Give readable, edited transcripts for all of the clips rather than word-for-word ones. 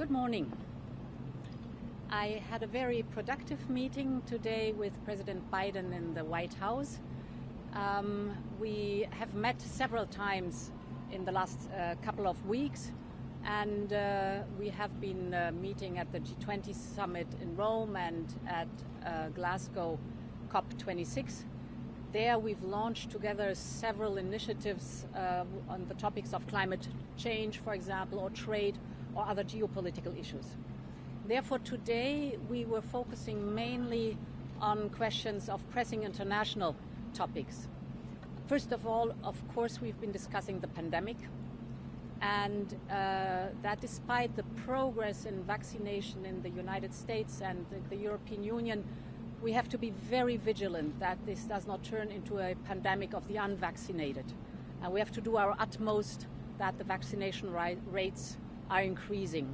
Good morning. I had a very productive meeting today with President Biden in the White House. We have met several times in the last couple of weeks, and we have been meeting at the G20 summit in Rome and at Glasgow COP26. There we've launched together several initiatives on the topics of climate change, for example, or trade or other geopolitical issues. Therefore, today we were focusing mainly on questions of pressing international topics. First of all, of course, we've been discussing the pandemic, and that despite the progress in vaccination in the United States and the European Union, we have to be very vigilant that this does not turn into a pandemic of the unvaccinated. And we have to do our utmost that the vaccination rates are increasing.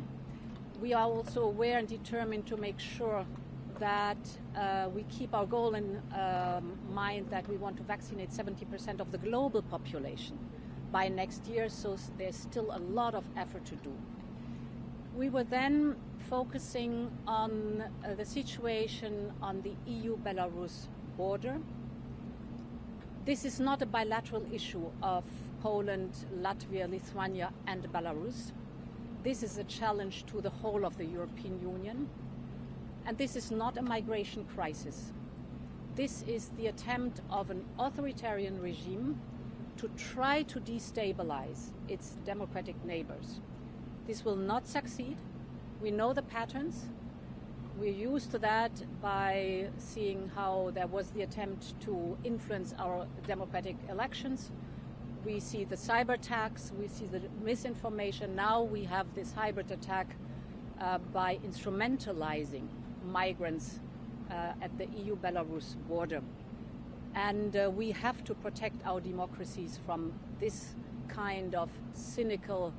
We are also aware and determined to make sure that we keep our goal in mind that we want to vaccinate 70% of the global population by next year, so there's still a lot of effort to do. We were then focusing on the situation on the EU-Belarus border. This is not a bilateral issue of Poland, Latvia, Lithuania and Belarus. This is a challenge to the whole of the European Union. And this is not a migration crisis. This is the attempt of an authoritarian regime to try to destabilize its democratic neighbors. This will not succeed. We know the patterns. We're used to that by seeing how there was the attempt to influence our democratic elections. We see the cyber attacks, we see the misinformation. Now we have this hybrid attack by instrumentalizing migrants at the EU-Belarus border. And we have to protect our democracies from this kind of cynical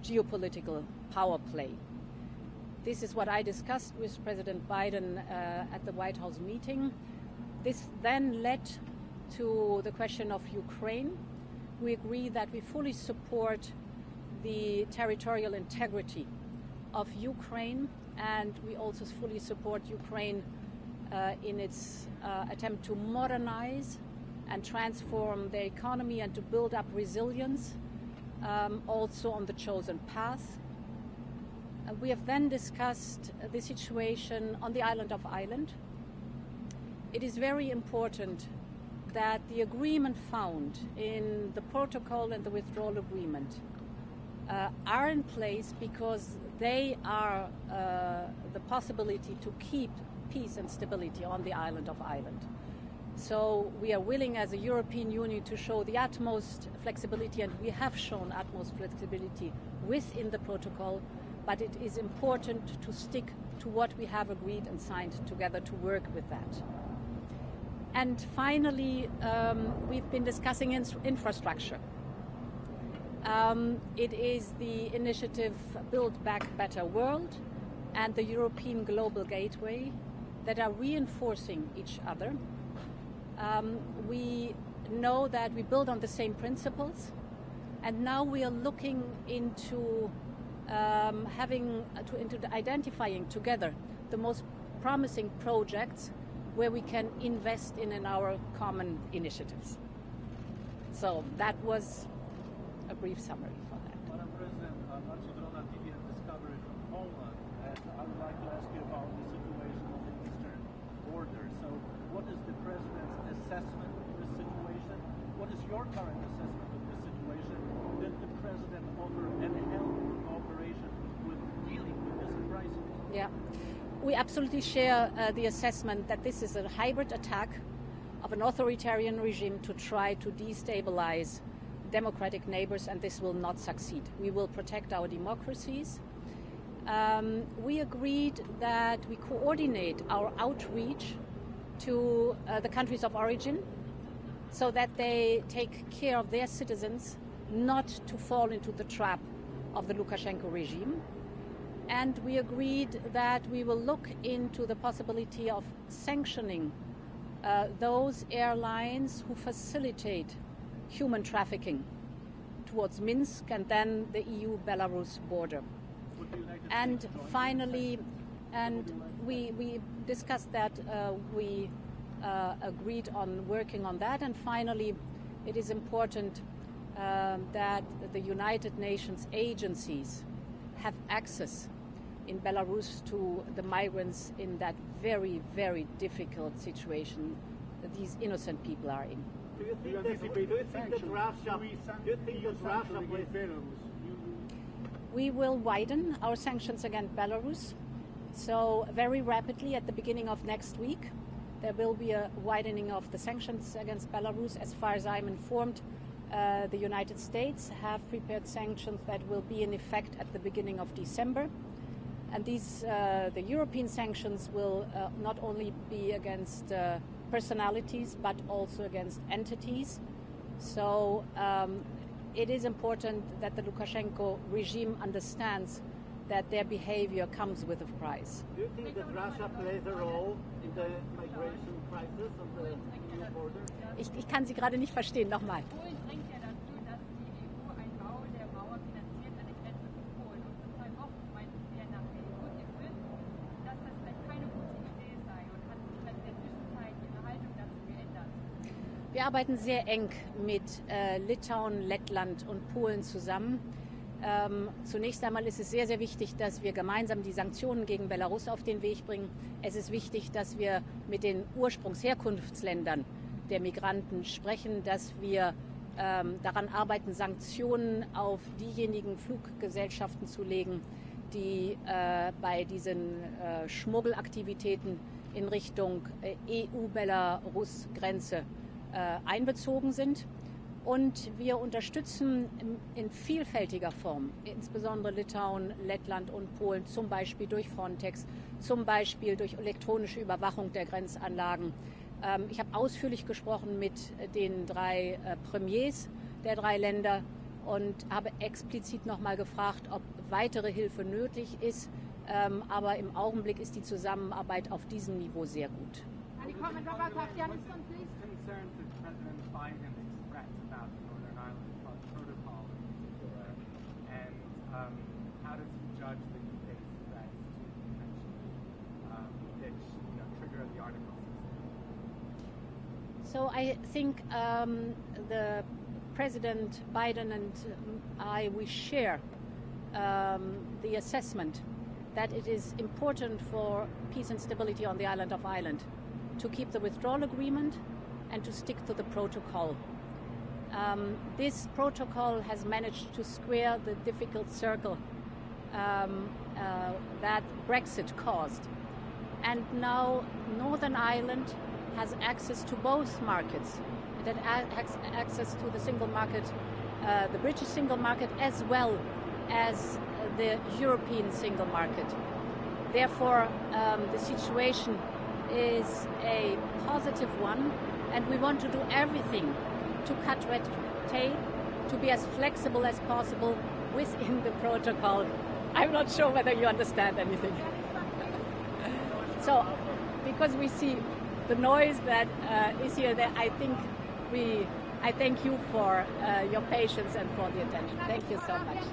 geopolitical power play. This is what I discussed with President Biden at the White House meeting. This then led to the question of Ukraine. We agree that we fully support the territorial integrity of Ukraine, and we also fully support Ukraine in its attempt to modernize and transform their economy and to build up resilience, also on the chosen path. We have then discussed the situation on the island of Ireland. It is very important that the agreement found in the protocol and the withdrawal agreement are in place because they are the possibility to keep peace and stability on the island of Ireland. So we are willing as a European Union to show the utmost flexibility, and we have shown utmost flexibility within the protocol, but it is important to stick to what we have agreed and signed together to work with that. And finally, we've been discussing infrastructure. It is the initiative Build Back Better World and the European Global Gateway that are reinforcing each other. We know that we build on the same principles, and now we are looking into identifying together the most promising projects where we can invest in our common initiatives. So that was a brief summary for that. Madam President, Marcin TV and Discovery from Poland, and I would like to ask you about the situation on the eastern border. So what is the President's assessment of this situation? What is your current assessment of this situation? Did the President offer any help or cooperation with dealing with this crisis? Yeah. We absolutely share the assessment that this is a hybrid attack of an authoritarian regime to try to destabilize democratic neighbors, and this will not succeed. We will protect our democracies. We agreed that we coordinate our outreach to the countries of origin so that they take care of their citizens not to fall into the trap of the Lukashenko regime. And we agreed that we will look into the possibility of sanctioning those airlines who facilitate human trafficking towards Minsk and then the EU-Belarus border. Would the United And finally, we discussed that, we agreed on working on that. And finally, it is important that the United Nations agencies have access in Belarus to the migrants in that very, very difficult situation that these innocent people are in. Do you think that Russia plays a role? We will widen our sanctions against Belarus. So very rapidly at the beginning of next week, there will be a widening of the sanctions against Belarus. As far as I'm informed, the United States have prepared sanctions that will be in effect at the beginning of December. And these, the European sanctions will not only be against personalities, but also against entities. So it is important that the Lukashenko regime understands that their behavior comes with a price. Do you think that Russia plays a role in the migration crisis on the EU border? Ich kann Sie gerade nicht verstehen, nochmal. Polen drängt ja dazu, dass die EU einen Bau der Mauer finanziert an der Grenze zu Polen. Und vor 2 Wochen meinten Sie ja nach der EU-Gipfel, dass das vielleicht keine gute Idee sei und hat sich vielleicht in der Zwischenzeit Ihre Haltung dazu geändert? Wir arbeiten sehr eng mit Litauen, Lettland und Polen zusammen. Zunächst einmal ist es sehr, sehr wichtig, dass wir gemeinsam die Sanktionen gegen Belarus auf den Weg bringen. Es ist wichtig, dass wir mit den Ursprungsherkunftsländern der Migranten sprechen, dass wir daran arbeiten, Sanktionen auf diejenigen Fluggesellschaften zu legen, die bei diesen Schmuggelaktivitäten in Richtung EU-Belarus-Grenze einbezogen sind. Und wir unterstützen in vielfältiger Form, insbesondere Litauen, Lettland und Polen, zum Beispiel durch Frontex, zum Beispiel durch elektronische Überwachung der Grenzanlagen. Ich habe ausführlich gesprochen mit den 3 Premiers der 3 Länder und habe explizit nochmal gefragt, ob weitere Hilfe nötig ist. Aber im Augenblick ist die Zusammenarbeit auf diesem Niveau sehr gut. About the Northern Ireland Protocol in particular, and how does he judge the UK's threats to potentially trigger the Article 6? So I think the President Biden and I, we share the assessment that it is important for peace and stability on the island of Ireland to keep the withdrawal agreement and to stick to the protocol. This protocol has managed to square the difficult circle that Brexit caused. And now Northern Ireland has access to both markets. It has access to the single market, the British single market, as well as the European single market. Therefore, the situation is a positive one, and we want to do everything to cut red tape, to be as flexible as possible within the protocol. I'm not sure whether you understand anything. So, because we see the noise that is here, I thank you for your patience and for the attention. Thank you so much.